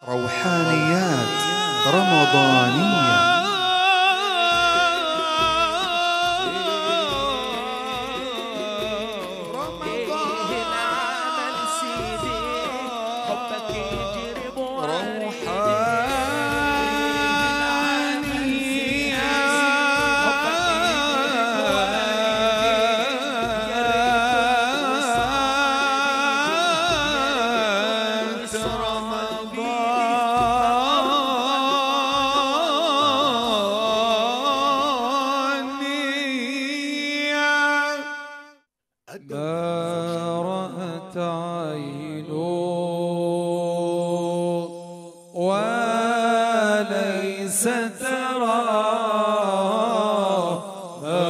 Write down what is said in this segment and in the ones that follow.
روحانيات رمضانية. ما رأت عين وليس ترى، ما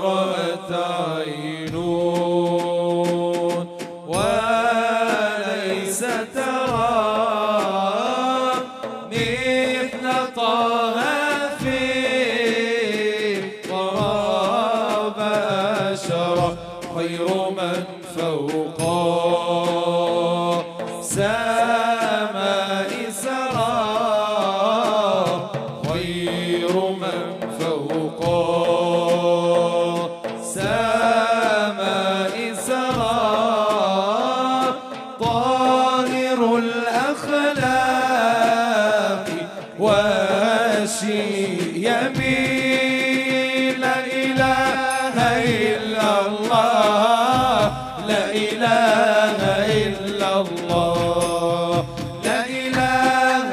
رأت عين وليس ترى مثل طه في طراب أشرف، خير من فوق سماء سرى، خير من فوق سماء سرى، طاهر الأخلاق والشيم، لا إله إلا الله، لا إله إلا الله، لا إله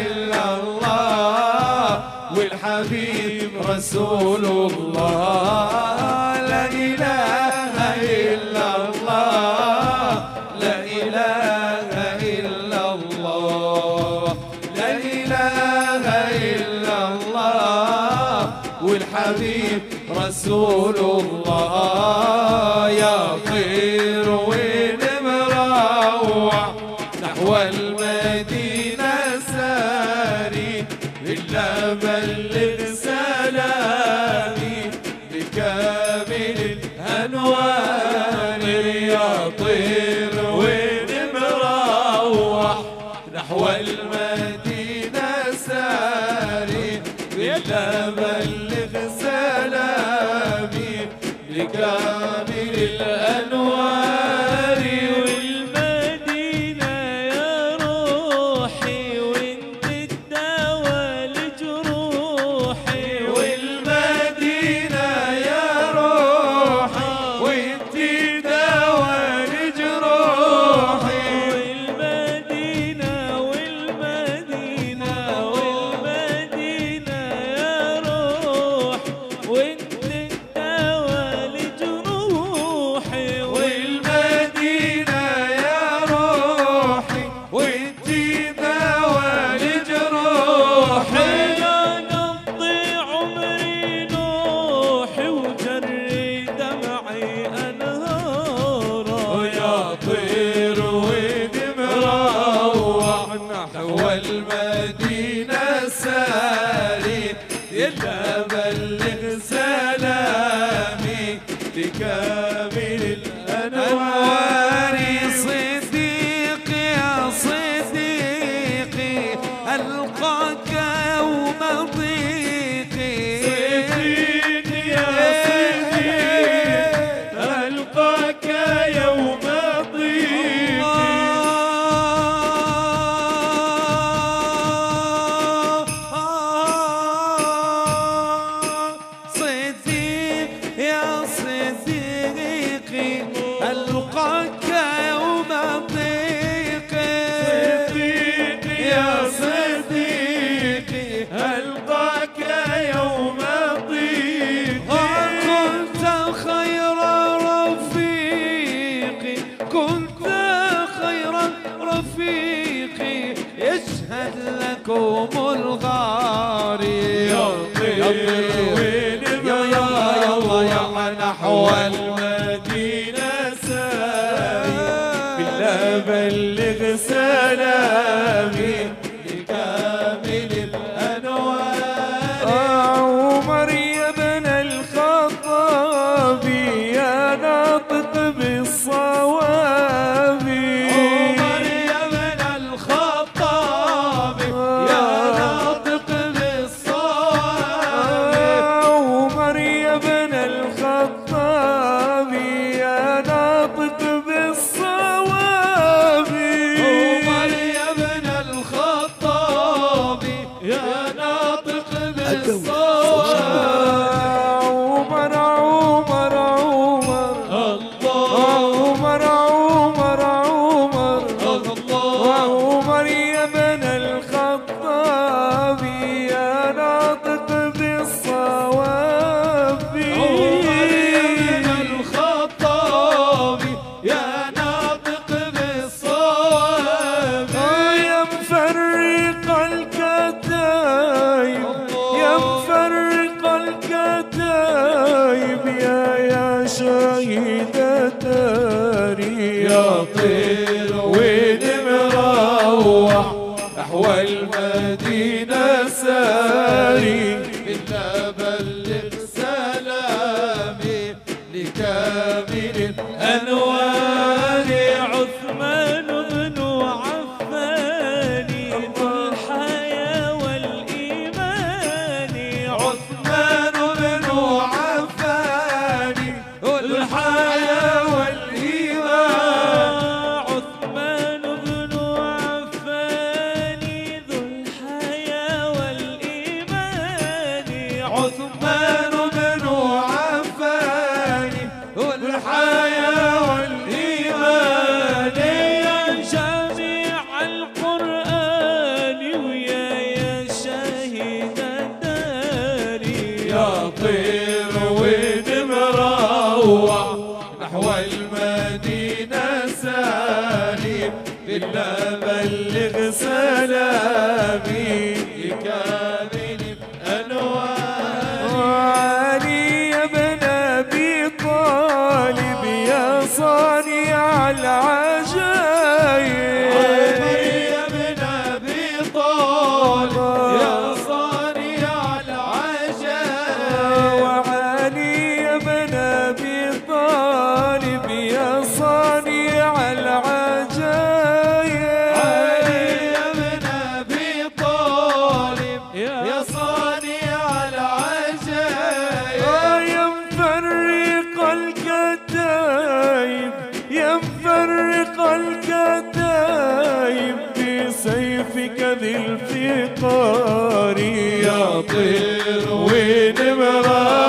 إلا الله، والحبيب رسول الله، لا إله إلا الله، لا إله إلا الله، لا إله إلا الله، والحبيب رسول الله. يا طير وين مروح نحو المدينة ساري، إلا بلغ سلامي بكامل الأنوار. يا طير وين مروح نحو المدينة ساري، إلا بلغ سلامي بكامل الأنوار. والمدينة يا روحي وانت تداوى لجروحي، والمدينة يا روحي وانت تداوى لجروحي، والمدينة والمدينة والمدينة يا روح وانت تداوى لجروحي، والمدينة يا روحي وانت تداوى لجروحي. يا نبضي عمري نوحي وجري دمعي أنهارا. يا طير وين مروح نحو المدينة ساري، إلا بلغ سلامي بكامل الأنوار. صديقي يا صديقي ألقاك يوم ضيقي، صديقي يا صديقي ألقاك يوم ضيقي. صديق يا صديقي ألقاك يوم ضيقي، صديقي يا صديقي ألقاك يوم ضيقي. كنت خير رفيقي، كنت خير رفيقي، يشهد لكم الغاري. يا طير وين مروح نحو المدينة ساري، بالله بلغ سلامي بكامل الأنوار. عمر يا ابن الخطاب يا ناطق بالصواب، عمر يا ابن الخطاب نحو المدينة ساري إلا بلغ سلامي لكامل الأنوار. عثمان بن عفان ذو الحياة والإيمان. عثمان بن عفان ذو الحياة والإيمان. عثمان بن عفان ذو الحياة والإيمان. عثمان بن عفان ذو الحياة والإيمان. يا جامع القرآن ويا شاهد الدار. يا طير ونمروح نحو المدينة سالي إلا بلغ سلامي لكامل الأنوار. علي بن أبي طالب يا صانع العجائب. علي بن أبي طالب يا صانع العجائب. وعلي بن أبي طالب يا صانع العجائب. علي بن أبي طالب يا صانع العجائب. يا مفرق الكتايب يا مفرق الكتايب بسيفك ذي الفقار. يا طير ونمروح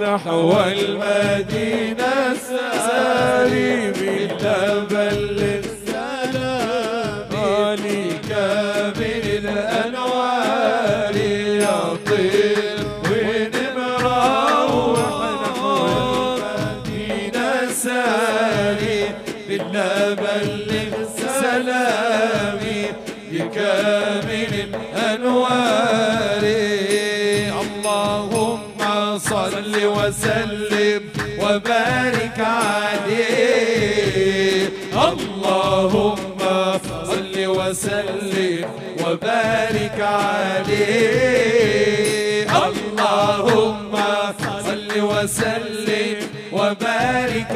نحو المدينة ساري إلا بلغ سلامي لكامل الأنوار. يا طير ونمروح نحو المدينة ساري إلا بلغ سلامي لكامل الأنوار. اللهم صل وسلم وبارك عليه. اللهم صل وسلم وبارك عليه. اللهم صل وسلم وبارك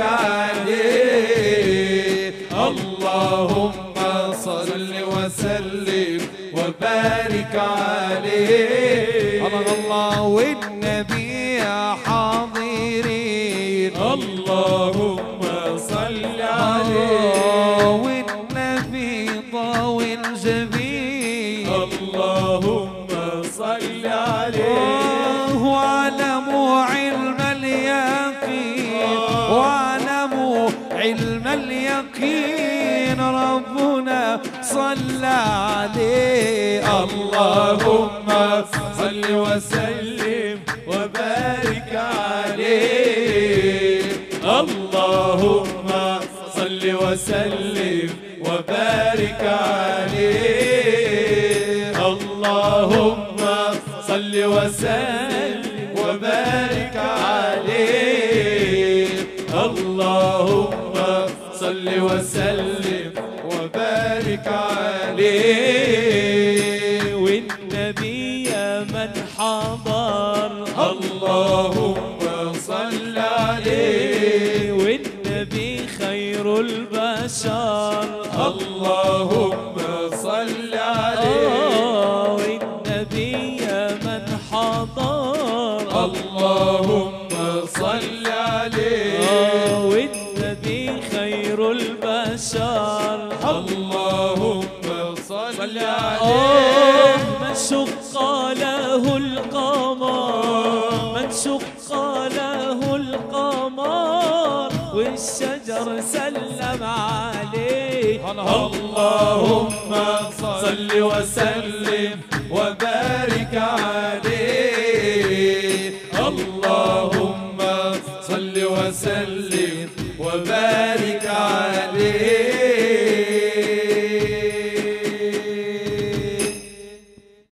عليه. اللهم صل وسلم وبارك عليه. الله والنبي حاضرين. اللهم صل عليه. والنبي طاوي الجبين. اللهم صل عليه. واعلموا علم اليقين واعلموا علم اليقين ربنا صلى عليه. اللهم صل وسلم وبارك عليه. اللهم صل وسلم وبارك عليه. اللهم صل وسلم وبارك عليه. اللهم صل وسلم وبارك عليه. والنبي من حضر. اللهم صل عليه. والنبي خير البشر. اللهم صل عليه. والنبي من حضر. اللهم صل عليه. والنبي خير البشر. اللهم صل عليه. من شق له القمر. من شق له القمر والشجر سلم عليه. اللهم صل وسلم وبارك عليه.